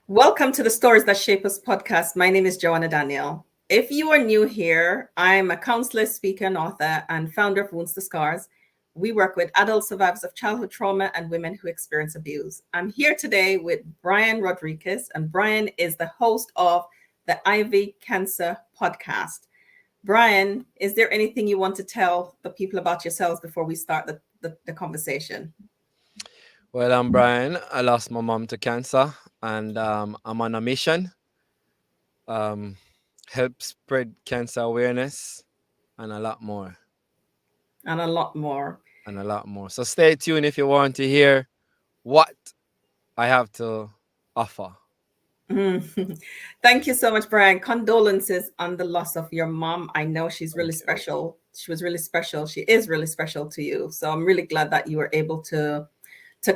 Welcome to the Stories That Shape Us podcast. My name is Joanna Daniel. If you are new here, I'm a counselor, speaker, and author, and founder of Wounds to Scars. We work with adult survivors of childhood trauma and women who experience abuse. I'm here today with Bryan Rodriques, and Bryan is the host of the Ivy Cancer podcast. Bryan, is there anything you want to tell the people about yourselves before we start the conversation? Well, I'm Brian. I lost my mom to cancer, and I'm on a mission. Um, Help spread cancer awareness, and a lot more, And a lot more. and a lot more. So stay tuned if you want to hear what I have to offer. Mhm. Thank you so much, Brian. Condolences on the loss of your mom. I know she's really Thank you. special. She was really special. She is really special to you. So I'm really glad that you were able to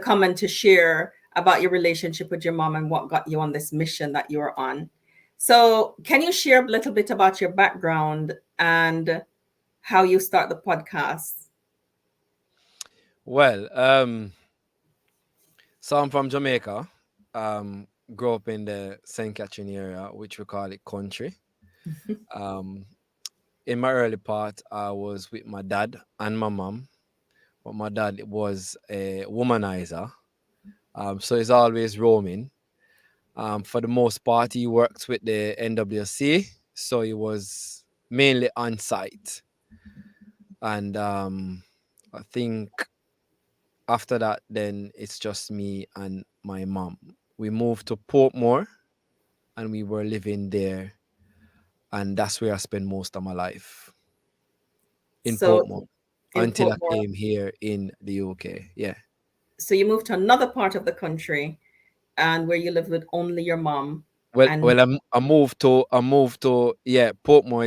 come and to share about your relationship with your mom and what got you on this mission that you are on. So can you share a little bit about your background and how you start the podcast? Well, so I'm from Jamaica. Um, Grew up in the St. Catherine area, which we call it country. Um, in my early part, I was with my dad and my mom, but my dad was a womanizer. So he's always roaming. For the most part, he worked with the NWC, so he was mainly on site. And I think after that, then it's just me and my mom. We moved to Portmore, and we were living there, and that's where I spent most of my life in So Portmore in until I Portmore, came here in the UK. Yeah. so you moved to another part of the country and where you live with only your mom Well, and well, I moved to yeah, Portmore.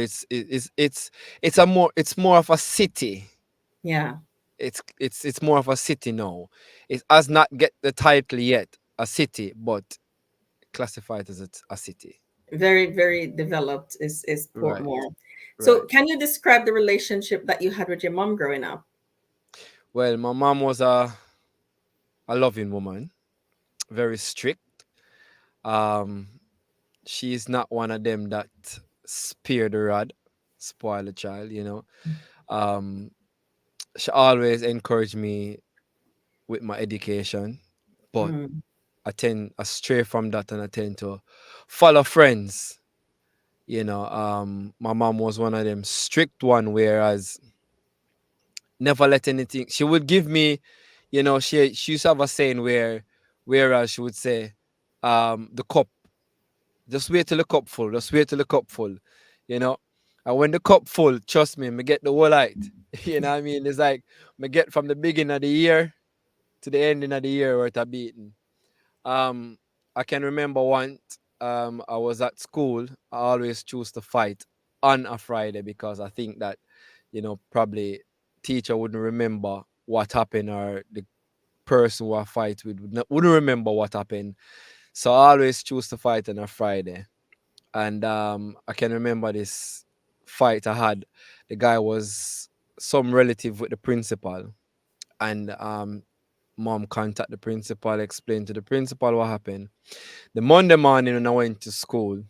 It's more of a city. yeah. It's more of a city now. It has not get the title yet, a city, but classified as a city. Very developed is Right, Portmore. So right. can you describe the relationship that you had with your mom growing up? Well, my mom was a loving woman, very strict. Um, she's not one of them that spear the rod, spoil the child. Um, she always encouraged me with my education, but Mm, I tend to stray from that and I tend to follow friends. My mom was one of them strict one, whereas never let anything. She would give me, she used to have a saying whereas she would say, the cup, just wait till the cup full, just wait till the cup full, you know. And when the cup full, trust me, me get the whole light. You know what I mean? It's like me get from the beginning of the year to the ending of the year worth of beating. Um, I can remember once I was at school. I always choose to fight on a Friday because I think that, probably teacher wouldn't remember what happened, or the person who I fight with wouldn't remember what happened. So I always choose to fight on a Friday. And I can remember this fight I had. The guy was some relative with the principal, and mom contact the principal, explain to the principal what happened. The Monday morning when I went to school,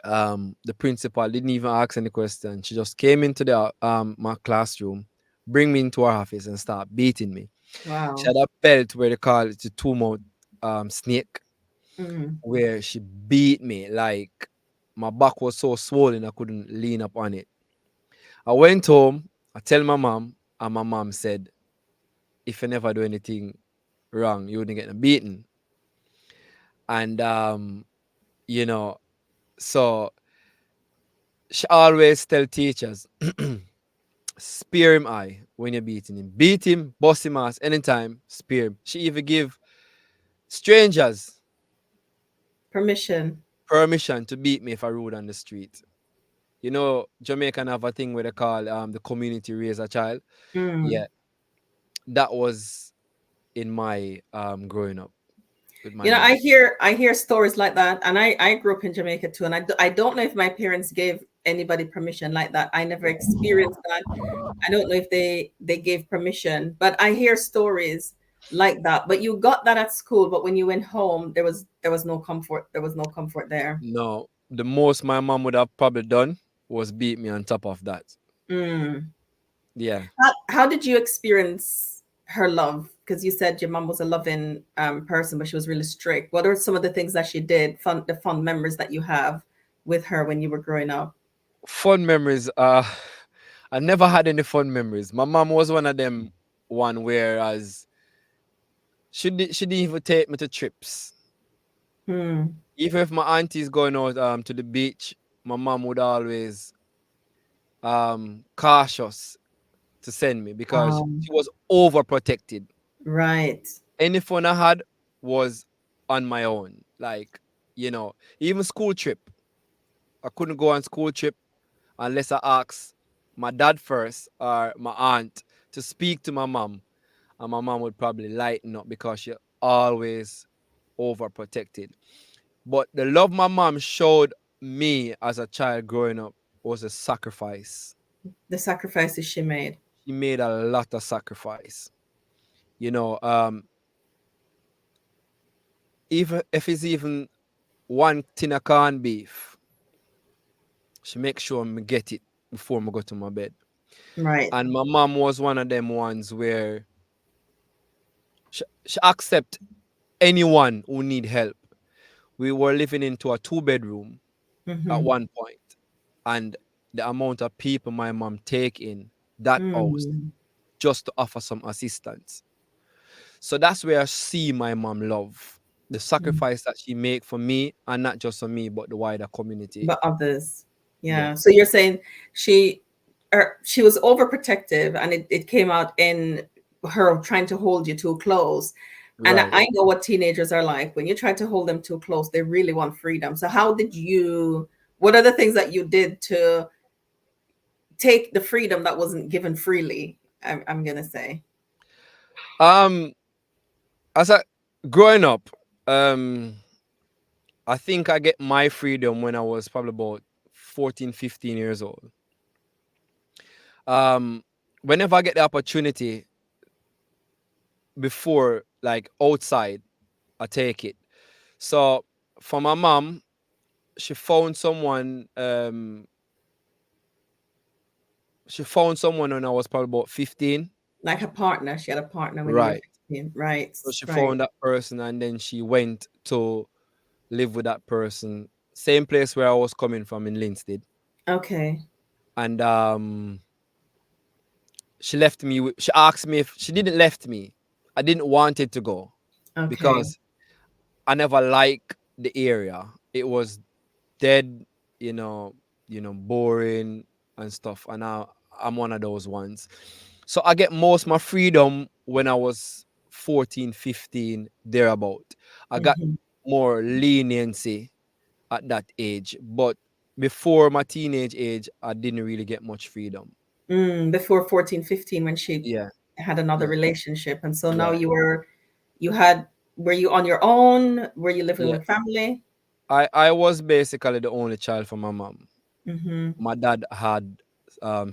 the principal didn't even ask any question. She just came into the my classroom, bring me into her office and start beating me. She wow. had a belt where they call it the two-mouth snake, Mm. where she beat me like my back was so swollen I couldn't lean up on it. I went home, I tell my mom, and my mom said, if you never do anything wrong, you wouldn't get beaten. And you know, so she always tell teachers, spear him eye when you're beating him. Beat him, bust him ass anytime, spear him. She even give strangers Permission. permission to beat me if I rode on the street. Jamaican have a thing where they call the community raise a child. Mm. Yeah, that was in my growing up with my You know, mom. I hear stories like that, and I grew up in Jamaica too, and I don't know if my parents gave anybody permission like that. I never experienced that. I don't know if they gave permission, but I hear stories like that. But you got that at school, but when you went home, there was no comfort. There was no comfort there. No, the most my mom would have probably done was beat me on top of that. Mm. Yeah. How did you experience her love? Because you said your mom was a loving person, but she was really strict. What are some of the things that she did? The fun memories that you have with her when you were growing up? Fun memories. I never had any fun memories. My mom was one of them one whereas she didn't even take me to trips. Hmm. Even if my auntie's going out to the beach, my mom would always cautious to send me because Um, she was overprotected. right. Any fun I had was on my own. Like, even school trip. I couldn't go on school trip unless I asked my dad first or my aunt to speak to my mom. And my mom would probably lighten up because she always overprotected. But the love my mom showed me as a child growing up was a sacrifice. The sacrifices she made. She made a lot of sacrifice. You know, even if it's even one tin of corned beef, she makes sure me get it before I go to my bed. Right. And my mom was one of them ones where she accept anyone who need help. We were living into a two-bedroom at Mm-hmm. one point, and the amount of people my mom take in that house Mm. just to offer some assistance. So that's where I see my mom love the sacrifice that she make for me, and not just for me, but the wider community. But others. Yeah, Yeah. So you're saying she she was overprotective and it came out in her trying to hold you too close. And right. I know what teenagers are like. When you try to hold them too close, they really want freedom. So what are the things that you did to take the freedom that wasn't given freely? I'm gonna say. Um, as I growing up, um, I think I get my freedom when I was probably about 14, 15 years old. Um, Whenever I get the opportunity before, like outside, I take it. So for my mom, she found someone. She found someone when I was probably about 15. Like a partner. She had a partner when you were Right. 15. Right. So she Right. found that person, and then she went to live with that person. Same place where I was coming from in Linstead. Okay. And she left me. She asked me if she didn't left me. I didn't want it to go Okay. because I never liked the area. It was dead, you know, boring and stuff. And I'm one of those ones. So I get most my freedom when I was 14, 15, thereabout. I got Mhm. more leniency at that age. But before my teenage age, I didn't really get much freedom. Before 14, 15, when she Yeah, had another yeah, relationship. And so now right. you had, were you on your own? Were you living Yeah. with family? I was basically the only child for my mom. Mm-hmm. My dad had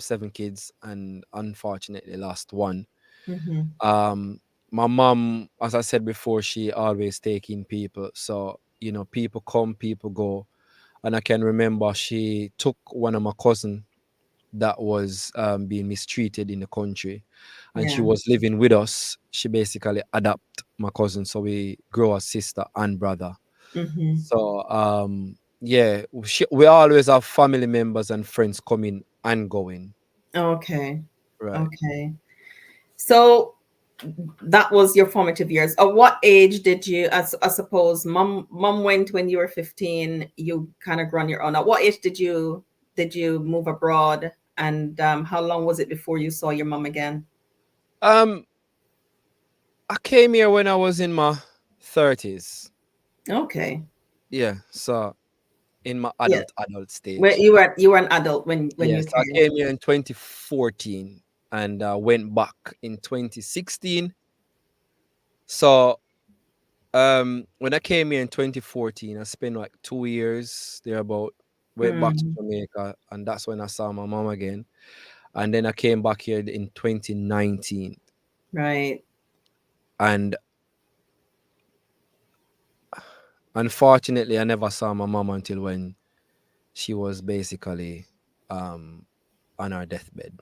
seven kids and unfortunately lost one. Mm-hmm. Um, my mom, as I said before, she always taking people. So, people come, people go. And I can remember she took one of my cousin that was being mistreated in the country, and she Yeah. was living with us. She basically adopt my cousin, so we grow as sister and brother. Mm-hmm. So yeah, we always have family members and friends coming and going. Okay. Right. Okay. So that was your formative years. At what age did you, as I suppose, mom went when you were 15, you kind of grew on your own. At what age did you move abroad? And how long was it before you saw your mom again? Um, I came here when I was in my 30s. Okay. Yeah, so in my Yeah. adult Where stage. you were an adult when you Yes, I came. came here in 2014 and went back in 2016. So when I came here in 2014, I spent like 2 years thereabout. Went back to Mm, Jamaica, and that's when I saw my mom again. And then I came back here in 2019. right. And unfortunately, I never saw my mom until when she was basically um, on her deathbed.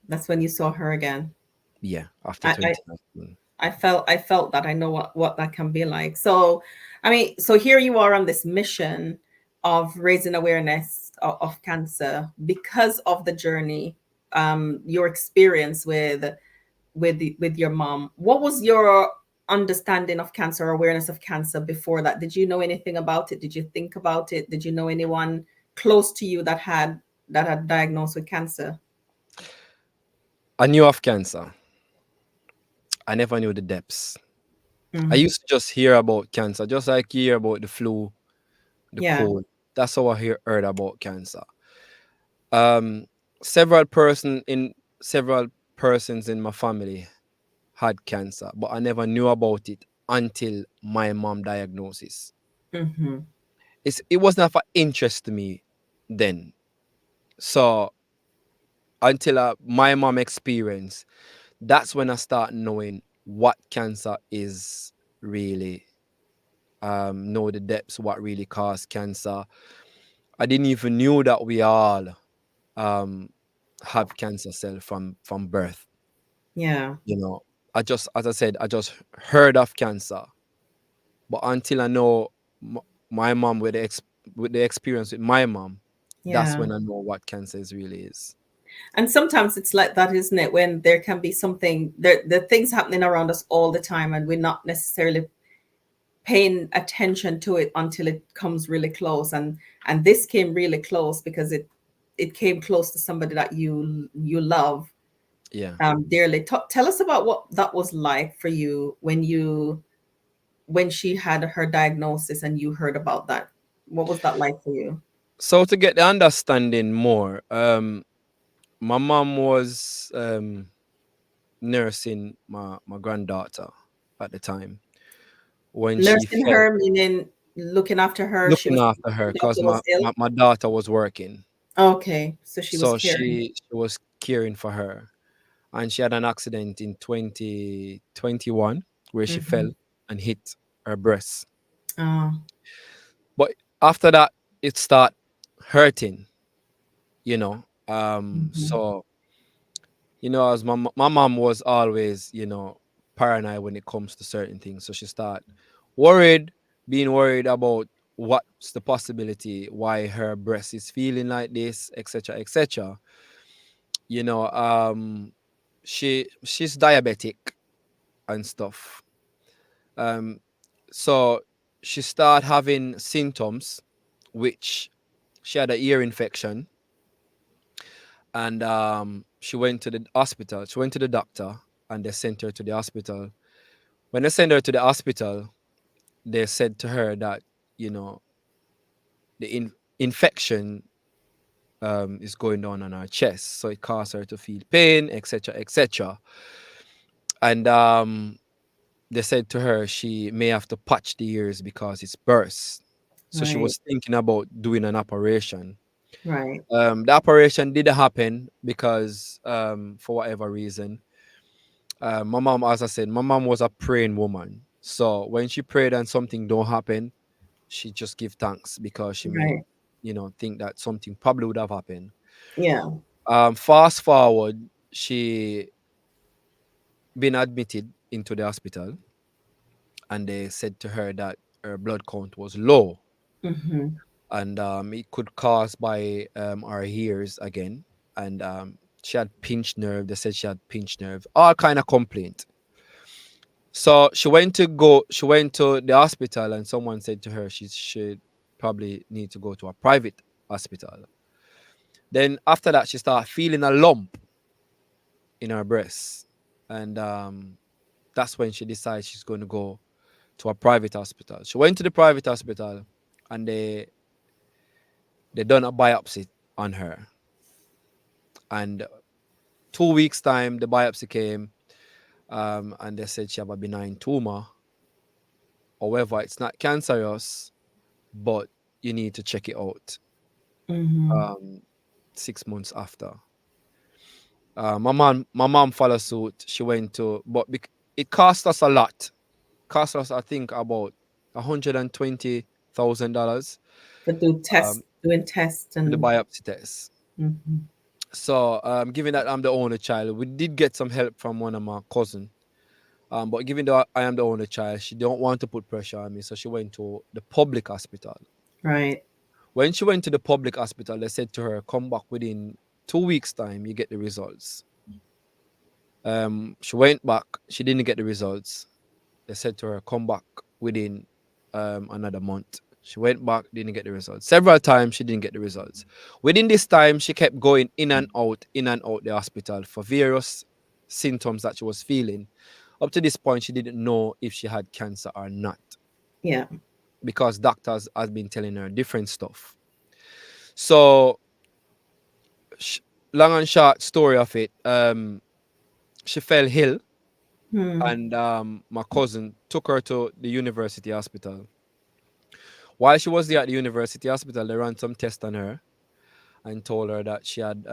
That's when you saw her again. Yeah, after I, I 2019. I felt that. I know what that can be like. So, I mean, so here you are on this mission of raising awareness of cancer because of the journey, your experience with your mom. What was your understanding of cancer, awareness of cancer before that? Did you know anything about it? Did you think about it? Did you know anyone close to you that had diagnosed with cancer? I knew of cancer. I never knew the depths. I Mm, used to just hear about cancer, just like you hear about the flu, the yeah. cold. That's how I heard about cancer. Um, several person in several persons in my family had cancer, but I never knew about it until my mom diagnosis. Mm-hmm. It wasn't of interest to me then. So until my mom experience, that's when I start knowing what cancer is really. Know the depths, what really caused cancer. I didn't even knew that we all um have cancer cell from birth. Yeah. You know, I just, as I said, I just heard of cancer, but until I know m- my mom with the experience with my mom, that's Yeah. when I know what cancer is really is. And sometimes it's like that, isn't it? When there can be something, the things happening around us all the time, and we're not necessarily paying attention to it until it comes really close. And this came really close because it came close to somebody that you love Yeah. dearly. Tell us about what that was like for you when she had her diagnosis and you heard about that. What was that like for you? So to get the understanding more, my mom was nursing my granddaughter at the time when she Nursing fell. her, meaning looking after her. She Looking was after her The because doctor was ill. my daughter was working. Okay, so she was So caring. she was caring for her. And she had an accident in 2021 where she Mm-hmm. fell and hit her breast. Oh. But after that, it started hurting, you know. Mm-hmm. So, as my mom was always, paranoid when it comes to certain things. So she started worried, being worried about what's the possibility, why her breast is feeling like this, etc., etc. You know, she's diabetic and stuff. Um, so she started having symptoms, which she had a ear infection, and she went to the hospital. She went to the doctor, and they sent her to the hospital. When they sent her to the hospital, they said to her that you know the infection is going on her chest, so it caused her to feel pain, etc., etc. And they said to her she may have to patch the ears because it's burst. So she Right. was thinking about doing an operation. Right. The operation didn't happen because, for whatever reason, my mom, as I said, my mom was a praying woman. So when she prayed and something don't happen, she just give thanks because she may, Right. think that something probably would have happened. Yeah. Fast forward, she been admitted into the hospital, and they said to her that her blood count was low, Mm-hmm. and it could cause by our ears again, and she had pinched nerve. They said she had pinched nerve, all kind of complaint. So she went to the hospital, and someone said to her she should probably need to go to a private hospital. Then after that, she started feeling a lump in her breast, and that's when she decided she's going to go to a private hospital. She went to the private hospital, and they done a biopsy on her, and 2 weeks time the biopsy came, and they said she have a benign tumor. However, it's not cancerous, but you need to check it out Mm-hmm. um 6 months after. My mom followed suit. She went to, but it cost us a lot. Cost us, I think, about $120,000 For doing tests for the and biopsy test. mhm. So, given that I'm the only child, we did get some help from one of my cousin. But given that I am the only child, she don't want to put pressure on me, so she went to the public hospital. Right. When she went to the public hospital, they said to her, "Come back within 2 weeks' time. You get the results." She went back. She didn't get the results. They said to her, "Come back within another month." She went back, didn't get the results. Several times she didn't get the results. Within this time, she kept going in and out the hospital for various symptoms that she was feeling. Up to this point, she didn't know if she had cancer or not Yeah. because doctors has been telling her different stuff. So, sh- long and short story of it, she fell ill, Hmm. and my cousin took her to the university hospital. While she was there at the university hospital, they ran some tests on her and told her that she had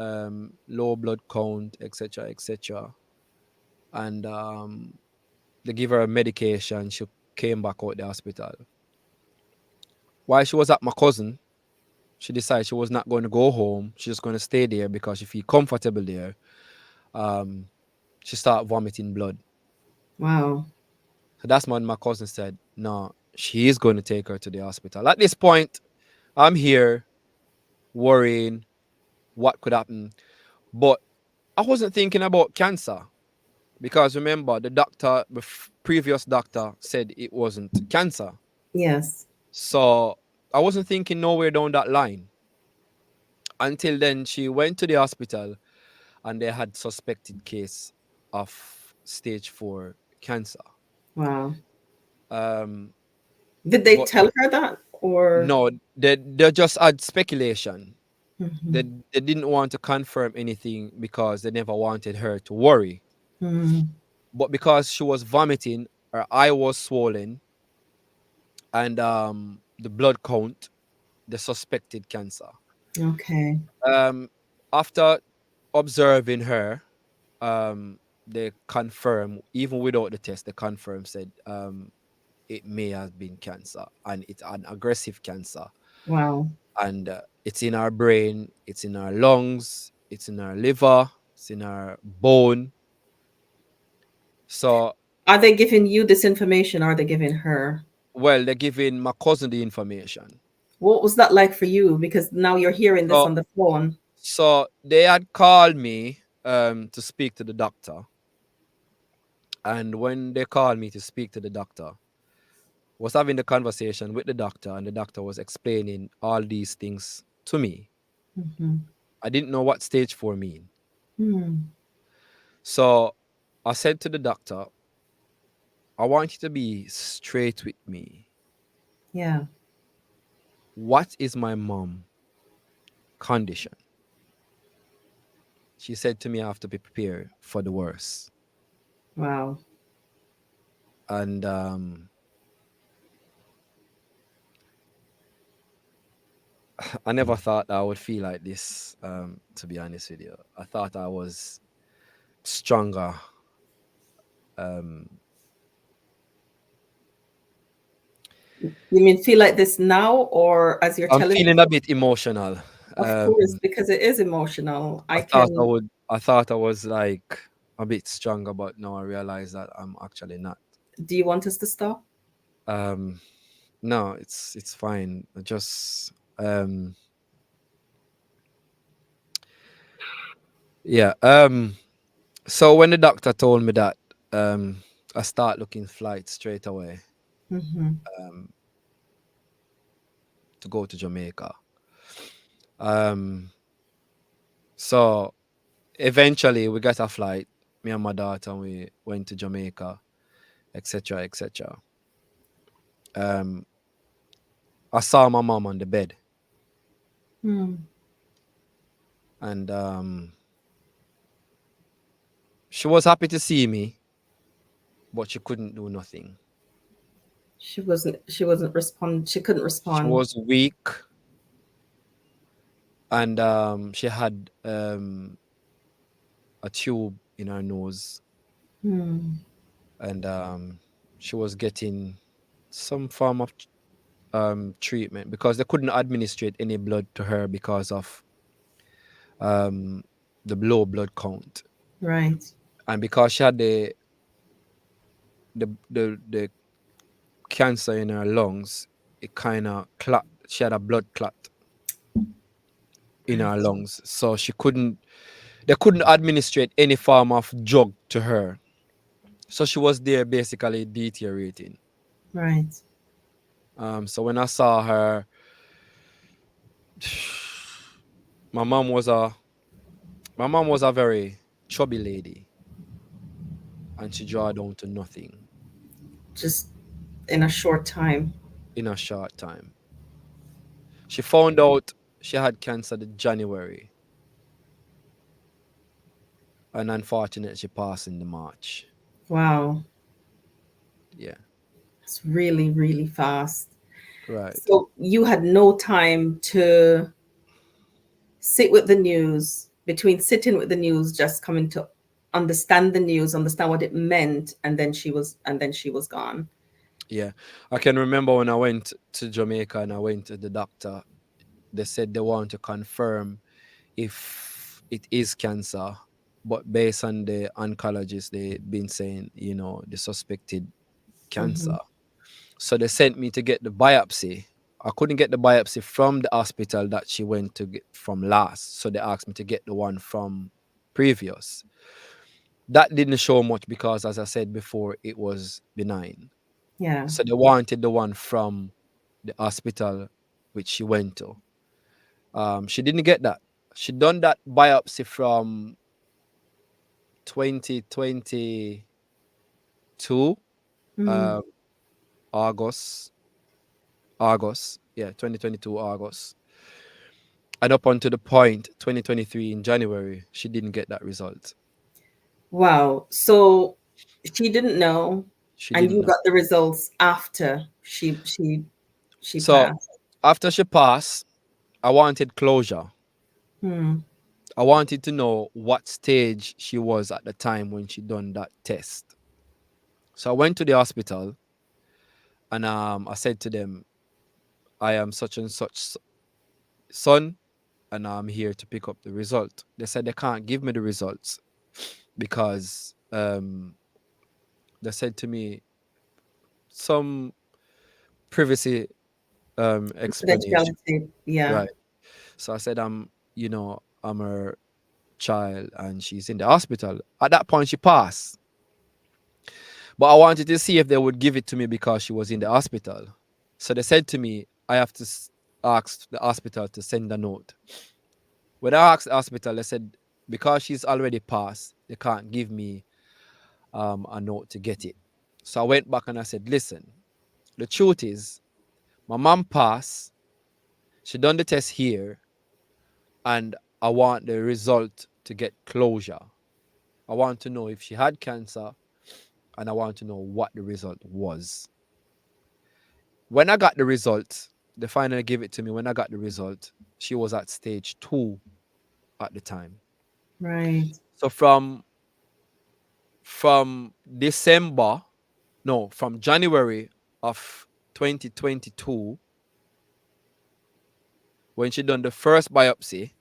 low blood count, etc., etc. And they give her a medication. She came back out the hospital. While she was at my cousin, she decided she was not going to go home. She's just going to stay there because she feel comfortable there. Um, she started vomiting blood. Wow. So that's when my cousin said, "No, she is going to take her to the hospital." At this point, I'm here worrying what could happen, but I wasn't thinking about cancer because remember the previous doctor said it wasn't cancer. Yes. So I wasn't thinking nowhere down that line until then she went to the hospital and they had suspected case of stage 4 cancer. Wow. Um, Did they but tell her that or? no, they just had speculation. Mhm. They didn't want to confirm anything because they never wanted her to worry. Mhm. But because she was vomiting, her eye was swollen, and the blood count, the suspected cancer. Okay. Um, After observing her, they confirm, even without the test, they confirm said it may have been cancer, and it's an aggressive cancer, Wow. and it's in our brain, it's in our lungs, it's in our liver, it's in our bone. So, Are they giving you this information? Are they giving her? well, they're giving my cousin the information. What was that like for you? Because now you're hearing this So, on the phone. they had called me to speak to the doctor, and when they called me to speak to the doctor, was having the conversation with the doctor, and the doctor was explaining all these things to me. Mhm. I didn't know what stage 4 mean. Hmm. So I said to the doctor, "I want you to be straight with me. Yeah. What is my mom condition?" She said to me, "I have to be prepared for the worst." Wow. And I never thought I would feel like this, to be honest with you. I thought I was stronger. Um, You mean feel like this now, or as you're I'm telling me? feeling a bit emotional. Of course, because it is emotional. I can. I thought I was like a bit stronger, but now I realize that I'm actually not. Do you want us to stop? Um, no, it's fine. I just um yeah. So when the doctor told me that, I start looking flights straight away Hmm. um to go to Jamaica. Um, so eventually we got a flight. Me and my daughter, and we went to Jamaica, etc., etc. Um, I saw my mom on the bed, Hmm. and she was happy to see me, but she couldn't do nothing. She wasn't. She wasn't respond. She couldn't She respond. was weak, and she had a tube in her nose. Hmm. and she was getting some form of treatment because they couldn't administrate any blood to her because of um, the low blood count, Right. and because she had the cancer in her lungs, it kind of clot. She had a blood clot in her Right. lungs, so she couldn't. They couldn't administrate any form of drug to her, so she was there basically deteriorating. Right. So when I saw her, my mom was a my mom was a very chubby lady, and she draw down to nothing Just in a short time. in a short time. She found out she had cancer in January, and unfortunately, she passed in the March. Wow. Yeah, It's really, really fast. right. So you had no time to sit with the news, between sitting with the news, just coming to understand the news, understand what it meant, and then she was gone. Yeah, I can remember when I went to Jamaica and I went to the doctor. They said they want to confirm if it is cancer, but based on the oncologist, they've been saying, the suspected Hmm. cancer. So they sent me to get the biopsy. I couldn't get the biopsy from the hospital that she went to get from last. So they asked me to get the one from previous. That didn't show much because, as I said before, it was benign. Yeah. So they wanted the one from the hospital which she went to. She didn't get that. She done that biopsy from 2022, Mm. um, August, August, yeah, 2022 August, and up until the point 2023 in January, she didn't get that result. Wow. So she didn't know, She and didn't you know. got the results after she So passed. after she passed, I wanted closure. Hmm. I wanted to know what stage she was at the time when she done that test. So I went to the hospital and I said to them, I am such and such son, and I'm here to pick up the result. They said they can't give me the results because they said to me some privacy explanation. Confidentiality. Yeah. Right. So I said I'm her child and she's in the hospital. At that point she passed. But I wanted to see if they would give it to me because she was in the hospital. So they said to me, I have to ask the hospital to send a note. When I asked the hospital, they said because she's already passed, they can't give me a note to get it. So I went back and I said, listen, the truth is, my mom passed. She done the test here, and I want the result to get closure. I want to know if she had cancer, and I want to know what the result was. When I got the result, they finally gave it to me. When I got the result, she was at stage 2 at the time. Right. So from December, no, from January of 2022, when she done the first biopsy,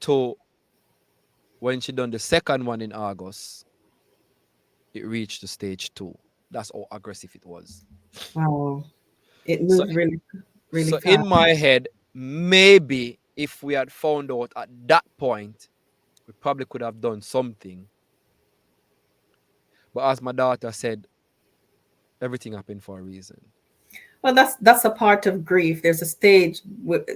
to when she done the second one in August, it reached the stage 2. That's how aggressive it was. Wow. It So moved really, really so in fast. my head, maybe if we had found out at that point, we probably could have done something. But as my daughter said, everything happened for a reason. Well, that's a part of grief. There's a stage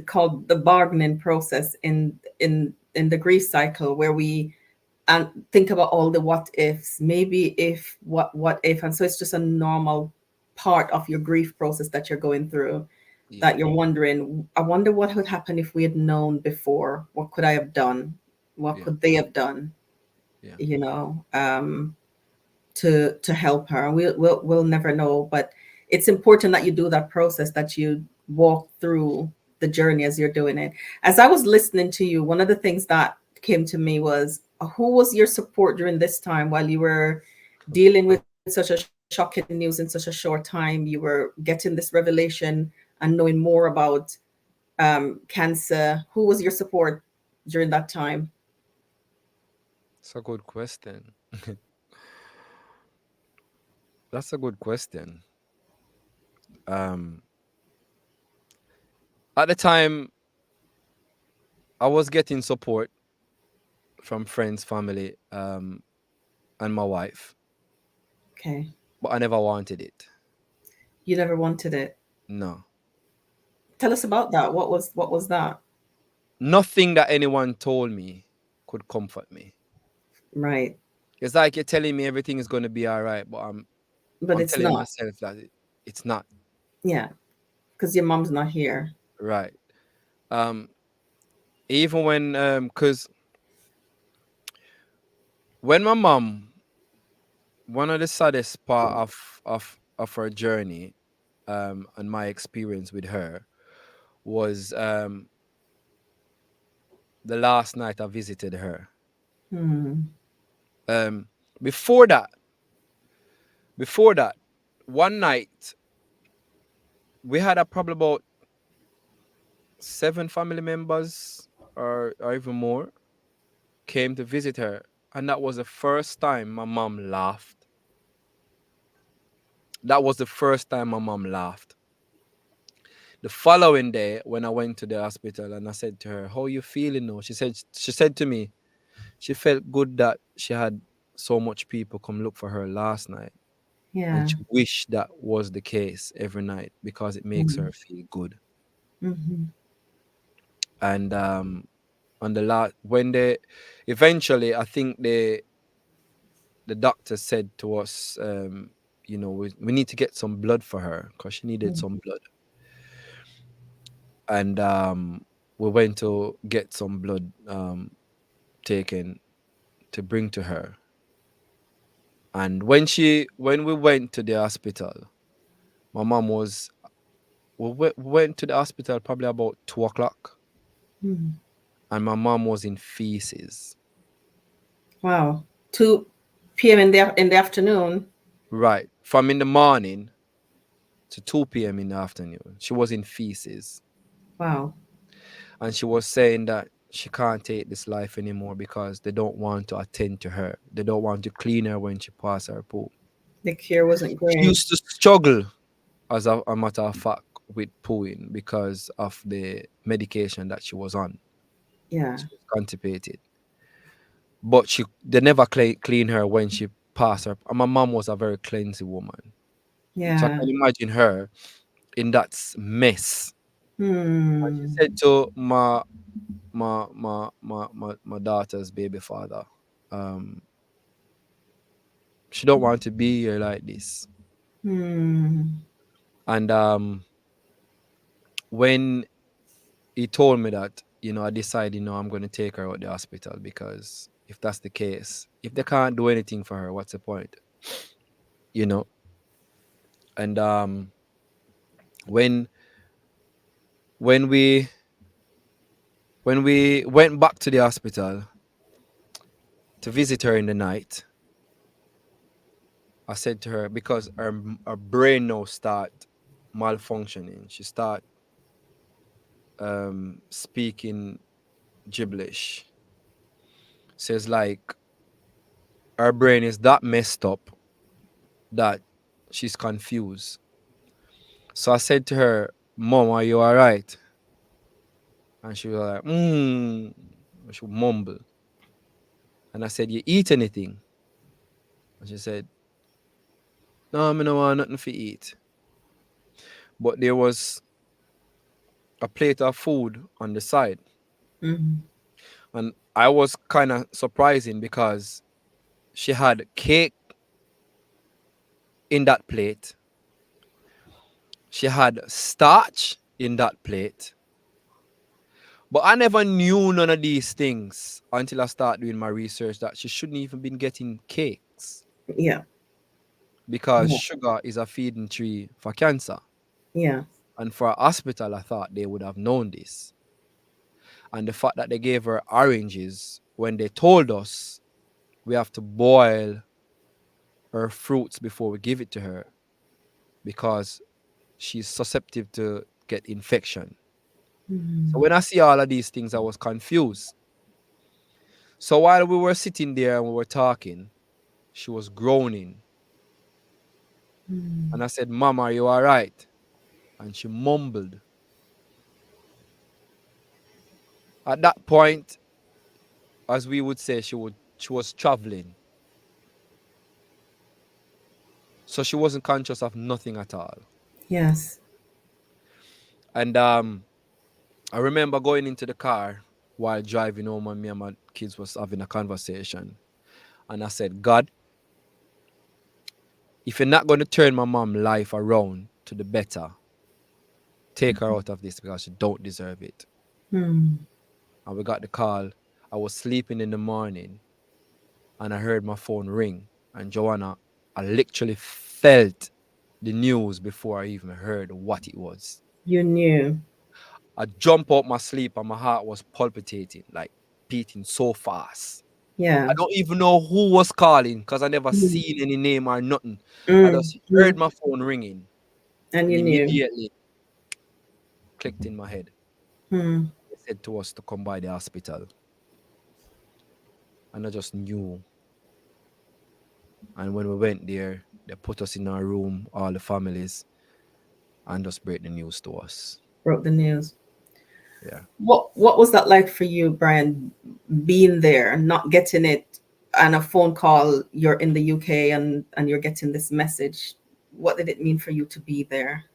called the bargaining process in the grief cycle where we and think about all the what ifs, maybe if, what if, and so it's just a normal part of your grief process that you're going through. Yeah, That you're wondering, I wonder what would happen if we had known before. What could I have done? What yeah, could they have done? yeah, You know, to help her. And we'll never know, but it's important that you do that process, that you walk through the journey as you're doing it. As I was listening to you, one of the things that came to me was, who was your support during this time while you were dealing with such a shocking news in such a short time. You were getting this revelation and knowing more about cancer. Who was your support during that time? It's a good question. That's a good question. Um, at the time, I was getting support from friends, family, and my wife, Okay. but I never wanted it. You never wanted it. No, Tell us about that. What was that? nothing that anyone told me could comfort me. Right. It's like you're telling me everything is going to be all right, but But I'm it's telling not. myself that it's not Yeah. Because your mom's not here. right. Um, even when because when my mom, one of the saddest part of her journey, and my experience with her was the last night I visited her. Hmm. Um, before that, before that, one night we had a probably about 7 family members or even more came to visit her, and that was the first time my mom laughed. That was the first time my mom laughed. The following day, when I went to the hospital and I said to her, "How you feeling now?" She said to me, she felt good that she had so much people come look for her last night, and Yeah. she wished that was the case every night because it makes Mm-hmm. her feel good. Mm-hmm. And on the last when they eventually, I think the doctor said to us, we need to get some blood for her because she needed some blood. And we went to get some blood taken to bring to her. And when we went to the hospital, my mom was we went to the hospital probably about 2 o'clock, Mm-hmm. and my mom was in feces. Wow. 2 p.m. in the afternoon. Right. From in the morning to 2 p.m. in the afternoon. She was in feces. Wow. And she was saying that she can't take this life anymore because they don't want to attend to her. They don't want to clean her when she passes her poop. The care wasn't She great. used to struggle, as a matter of fact, with pooing because of the medication that she was on. Yeah. She was constipated. But they never clean her when she passed her. And my mom was a very cleansy woman. So I Yeah. can imagine her in that mess. And she Hmm. said to my daughter's baby father, um, she don't want to be here like this. Hmm. And when he told me that, I decided, I'm going to take her out the hospital because if that's the case, if they can't do anything for her, what's the point? You know. And when when we when we went back to the hospital to visit her in the night, I said to her because her brain now start malfunctioning. She start speaking gibberish. Says like her brain is that messed up that she's confused. So I said to her, "Mom, are you all right?" And she was like, She mumble. And I said, "You eat anything?" And she said, "No, I don't want nothing to eat." But there was a plate of food on the side. Hmm. And I was kind of surprising because she had cake in that plate. She had starch in that plate. But I never knew none of these things until I started doing my research that she shouldn't even been getting cakes Yeah. because Yeah. sugar is a feeding tree for cancer. Yeah. And for a hospital, I thought they would have known this. And the fact that they gave her oranges when they told us we have to boil her fruits before we give it to her because she's susceptible to get infection. So when I see all of these things, I was confused. So while we were sitting there and we were talking, she was groaning. And I said, Mom, are you all right? And she mumbled. At that point, as we would say, she was traveling. So she wasn't conscious of nothing at all. Yes. And I remember going into the car while driving home and me and my kids was having a conversation. And I said, God, if you're not going to turn my mom life around to the better, take her out of this because she don't deserve it. Mm. And we got the call. I was sleeping in the morning and I heard my phone ring. And Joanna, I literally felt the news before I even heard what it was. You knew. I jumped out my sleep and my heart was palpitating, like beating so fast. I Yeah. don't even know who was calling because I never Mm. seen any name or nothing. I Mm. just heard Mm. my phone ringing And and you knew. immediately clicked in my head. Mm. They said to us to come by the hospital. And I just knew. And when we went there, they put us in our room, all the families, and just break the news to us. Broke the news. Yeah. What was that like for you, Brian, being there, not getting it, and a phone call, you're in the UK and you're getting this message? What did it mean for you to be there?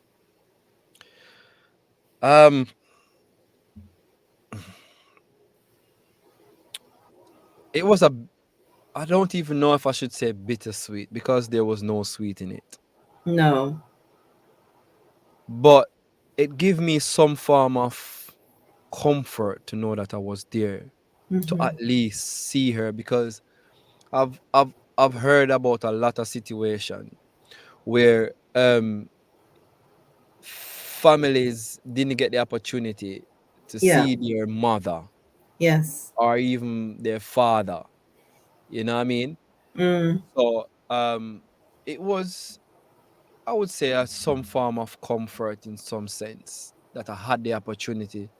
Um, it was a I don't even know if I should say bittersweet because there was no sweet in it. No. But it gave me some form of comfort to know that I was there to Hmm. at least see her because I've heard about a lot of situation where families didn't get the opportunity to Yeah. see their mother Yes. or even their father. You know what I mean? Mm. So it was, I would say, some form of comfort in some sense that I had the opportunity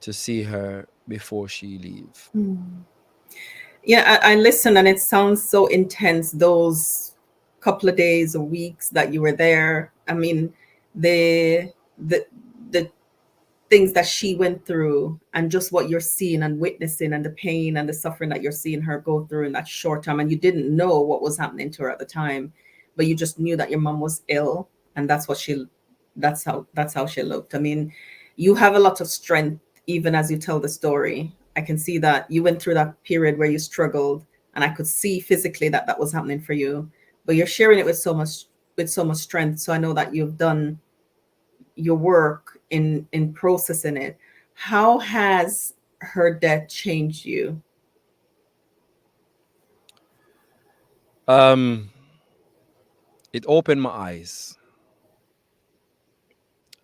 to see her before she leave. Mm. Yeah, I listen and it sounds so intense, those couple of days or weeks that you were there. I mean, the the the things that she went through and just what you're seeing and witnessing and the pain and the suffering that you're seeing her go through in that short time, and you didn't know what was happening to her at the time, but you just knew that your mom was ill, and that's how she looked. I mean, you have a lot of strength even as you tell the story. I can see that you went through that period where you struggled, and I could see physically that that was happening for you, but you're sharing it with so much strength. So I know that you've done your work in processing it. How has her death changed you? Um, it opened my eyes,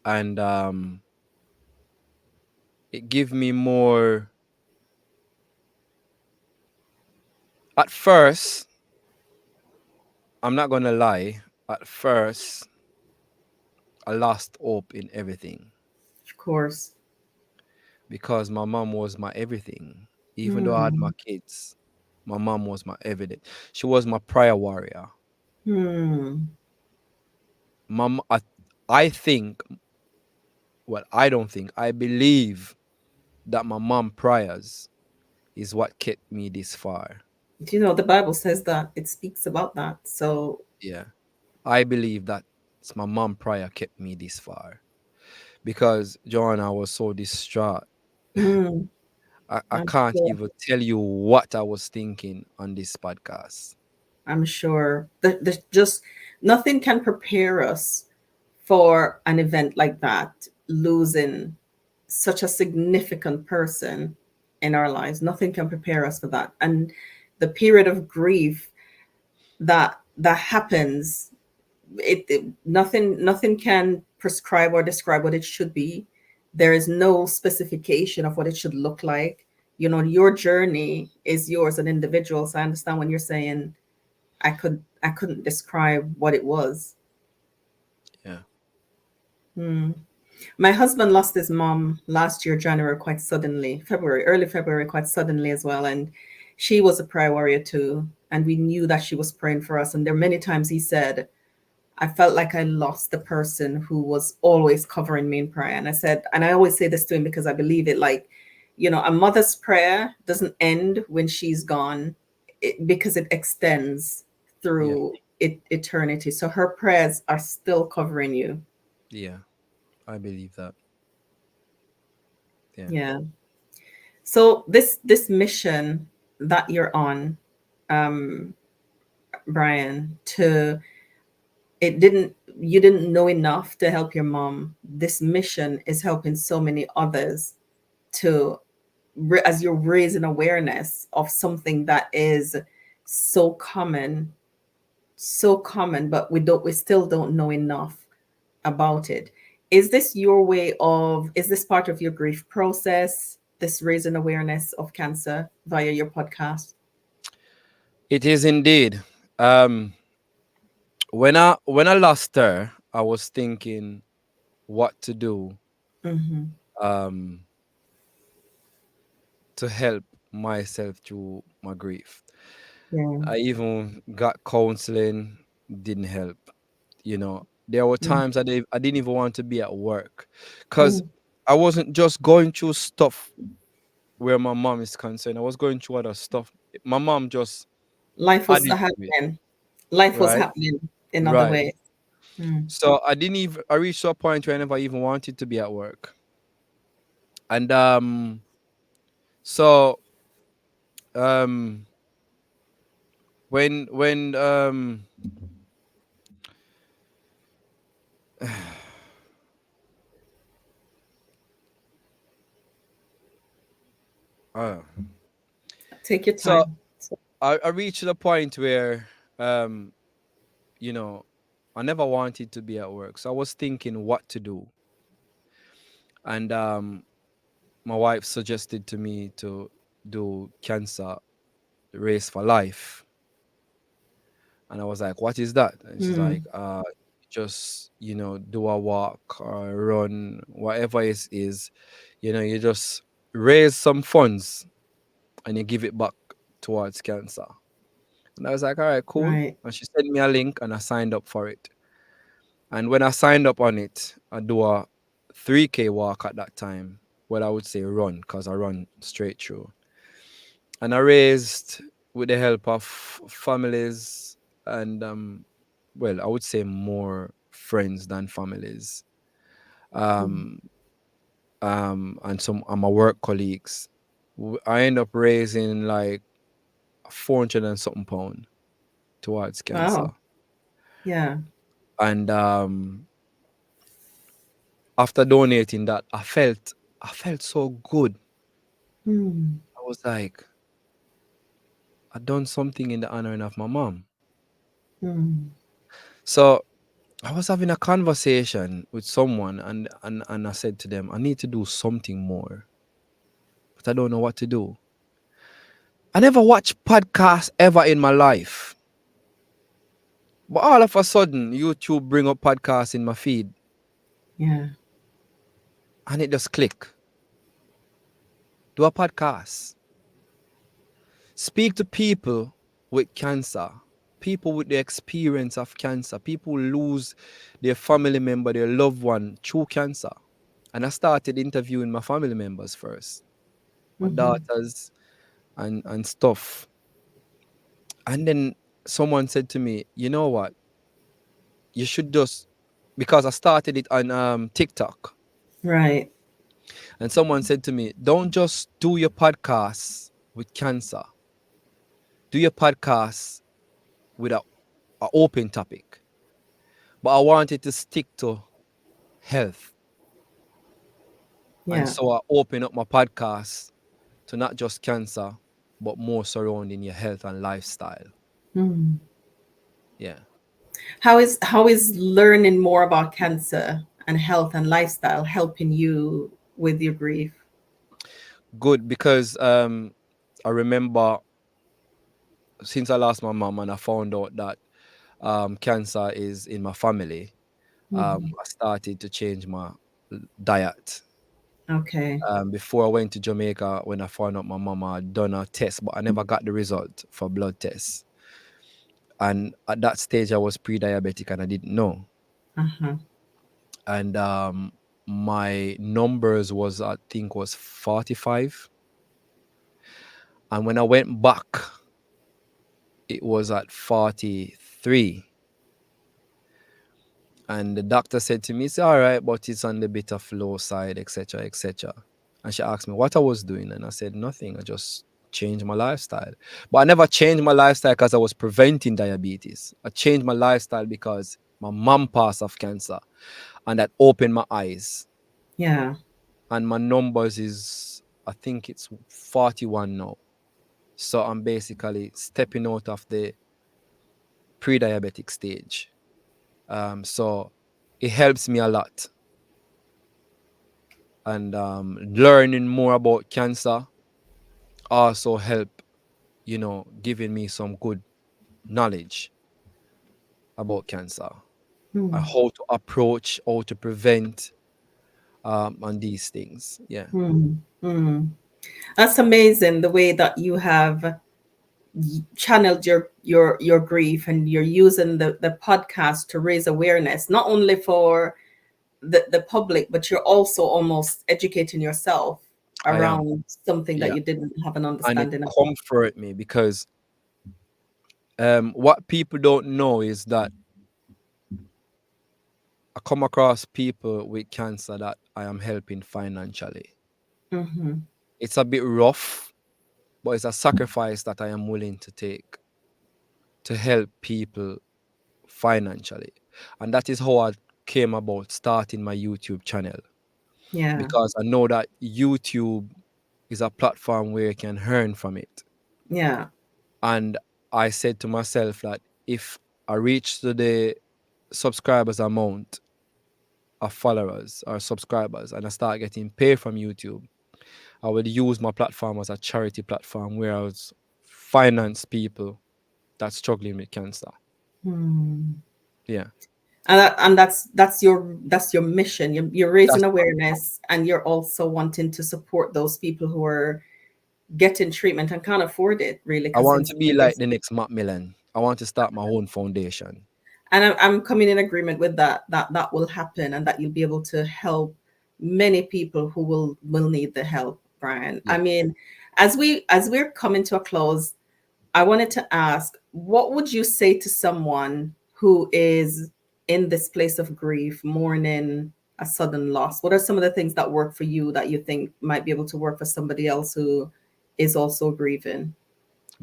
and it gave me more. At first, I'm not gonna lie. At first, I lost hope in everything Of course. because my mom was my everything. Even though I had my Hmm. kids, my mom was my everything. She was my prayer warrior. Hmm. Mom, I think, well, I don't think, I believe that my mom prayers is what kept me this far. You know, the Bible says that, it speaks about that. So, Yeah. I believe that it's my mom prayer kept me this far. Because Joanna, I was so distraught. mm, I I'm can't sure. even tell you what I was thinking on this podcast. I'm sure. There's just nothing can prepare us for an event like that, losing such a significant person in our lives. Nothing can prepare us for that. And the period of grief that happens, nothing can prescribe or describe what it should be. There is no specification of what it should look like. You know, your journey is yours, an individual. So I understand when you're saying, I couldn't describe what it was. Yeah. Hmm. My husband lost his mom last year, January, quite suddenly, February, early February, quite suddenly as well. And she was a prayer warrior too. And we knew that she was praying for us. And there are many times he said, I felt like I lost the person who was always covering me in prayer. And I said, and I always say this to him because I believe it, like, a mother's prayer doesn't end when she's gone, because it extends Yeah. through eternity. So her prayers are still covering you. Yeah. I believe that. Yeah. Yeah. So this mission that you're on, um, Bryan, to it didn't you didn't know enough to help your mom. This mission is helping so many others to, as you're raising awareness of something that is so common, but we still don't know enough about it. Is this part of your grief process, this raising awareness of cancer via your podcast? It is indeed. Um, when I lost her, I was thinking what to do Hmm. um to help myself through my grief. Yeah. I even got counseling, didn't help. There were times I didn't even want to be at work because Mm. I wasn't just going through stuff where my mom is concerned. I was going through other stuff. My mom just Life was added to it, happening. Life was right? happening in other Right. ways. Mm. So I reached to a point where I never even wanted to be at work. And so um when uh, Take your so time. I reached to the point where um you know I never wanted to be at work. So I was thinking what to do. And my wife suggested to me to do cancer race for life. And I was like, what is that? And she's Mm. like, just, do a walk or run, whatever it is, you just raise some funds and you give it back towards cancer. And I was like, all right, cool. Right. And she sent me a link and I signed up for it. And when I signed up on it, I do a 3K walk at that time. Well, I would say run because I run straight through. And I raised with the help of families and well, I would say more friends than families. Mm. Um and some of my work colleagues. I end up raising like 400 and something pound towards cancer. Wow. Yeah. And after donating that, I felt so good. Mm. I was like, I done something in the honoring of my mom. Mm. So I was having a conversation with someone and I said to them, I need to do something more, but I don't know what to do. I never watched podcasts ever in my life. But all of a sudden, YouTube bring up podcasts in my feed Yeah. and it just click. Do a podcast. Speak to people with cancer, people with the experience of cancer, people who lose their family member, their loved one through cancer. And I started interviewing my family members first, my Mm-hmm. daughters and stuff. And then someone said to me, you know what? You should just because I started it on TikTok. Right. And someone said to me, don't just do your podcast with cancer. Do your podcast with a open topic. But I wanted to stick to health. And Yeah. so I opened up my podcast to not just cancer, but more surrounding your health and lifestyle. Mm. Yeah. How is learning more about cancer and health and lifestyle helping you with your grief? Good because I remember since I lost my mom and I found out that cancer is in my family, Mhm. I started to change my diet. Okay. Before I went to Jamaica, when I found out my mama had done a test, but I never got the result for blood tests. And at that stage, I was pre-diabetic and I didn't know. Uh-huh. And my numbers was, I think, was 45. And when I went back, it was at 43. And the doctor said to me, it's all right, but it's on the bit of low side, etc., etc. And she asked me what I was doing. And I said, nothing. I just changed my lifestyle. But I never changed my lifestyle because I was preventing diabetes. I changed my lifestyle because my mom passed of cancer. And that opened my eyes. Yeah. And my numbers is, I think it's 41 now. So I'm basically stepping out of the pre-diabetic stage. So it helps me a lot. And learning more about cancer also help, giving me some good knowledge about cancer and Mm. how to approach, how to prevent, and these things. Yeah, Mm. Mm. That's amazing the way that you have channeled your grief, and you're using the podcast to raise awareness not only for the public, but you're also almost educating yourself I am. around something that Yeah, you didn't have an and it understanding of. comfort me because what people don't know is that I come across people with cancer that I am helping financially. Mm-hmm. It's a bit rough, but it's a sacrifice that I am willing to take to help people financially. And that is how I came about starting my YouTube channel, Yeah. because I know that YouTube is a platform where you can earn from it. Yeah. And I said to myself that if I reach to the subscribers amount of followers or subscribers and I start getting paid from YouTube, I would use my platform as a charity platform where I was finance people that's struggling with cancer. Hmm. Yeah. And that's your mission. You're raising That's awareness, and you're also wanting to support those people who are getting treatment and can't afford it, really, I because in want to some be like ways. the next Macmillan. I want to start my own foundation. And I'm coming in agreement with that will happen, and that you'll be able to help many people who will need the help, Brian. I Yeah. mean, as we're coming to a close, I wanted to ask, what would you say to someone who is in this place of grief, mourning a sudden loss? What are some of the things that work for you that you think might be able to work for somebody else who is also grieving?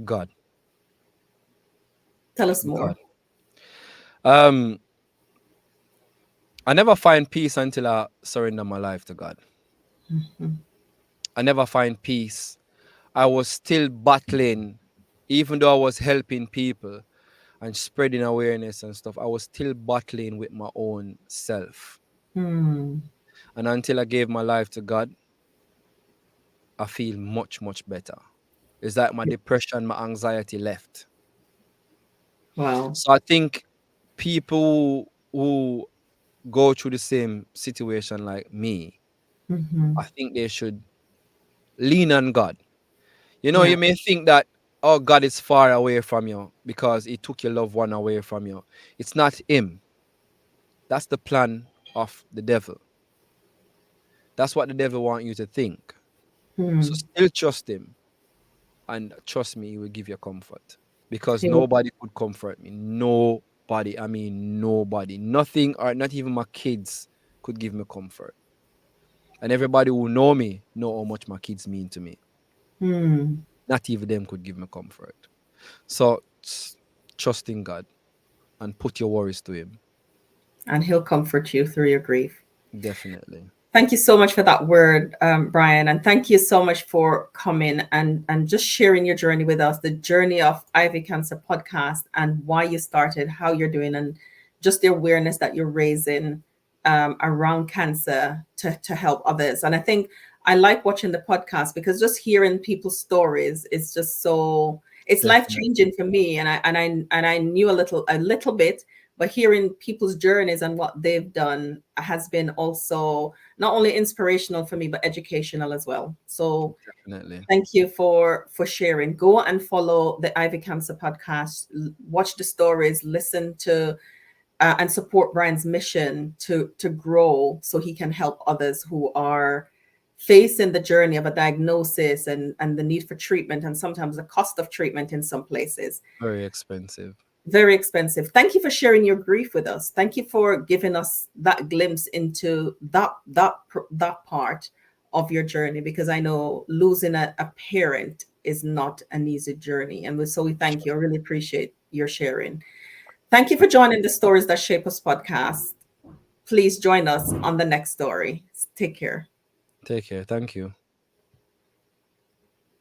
God. Tell us more. God. Um, I never find peace until I surrender my life to God. Mhm. I never find peace. I was still battling, even though I was helping people and spreading awareness and stuff, I was still battling with my own self. Hmm. And until I gave my life to God, I feel much, much better. It's like my depression, my anxiety left. Wow. So I think people who go through the same situation like me, Hmm. I think they should lean on God. Yeah. You may think that, oh, God is far away from you because he took your loved one away from you. It's not him. That's the plan of the devil. That's what the devil want you to think. So Hmm. still trust him, and trust me, he will give you comfort. Because He will. nobody could comfort me. Nobody. I mean nobody. Nothing, or not even my kids, could give me comfort. And everybody who know me know how much my kids mean to me. Hmm. Not even them could give me comfort. So trust in God and put your worries to him. And he'll comfort you through your grief. Definitely. Thank you so much for that word, Brian, and thank you so much for coming and just sharing your journey with us, the journey of Ivy Cancer Podcast, and why you started, how you're doing, and just the awareness that you're raising around cancer to help others. And I think I like watching the podcast because just hearing people's stories is just so It's life Definitely. changing for me, and I knew a little bit, but hearing people's journeys and what they've done has been also not only inspirational for me but educational as well. So Definitely. thank you for sharing. Go and follow the Ivy Cancer podcast. Watch the stories, listen to and support Brian's mission to grow so he can help others who are facing the journey of a diagnosis and the need for treatment and sometimes the cost of treatment in some places. Very expensive. Very expensive. Thank you for sharing your grief with us. Thank you for giving us that glimpse into that part of your journey, because I know losing a parent is not an easy journey, and so we thank you. I really appreciate your sharing. Thank you for joining the Stories That Shape Us podcast. Please join us on the next story. Take care. Take care. Thank you.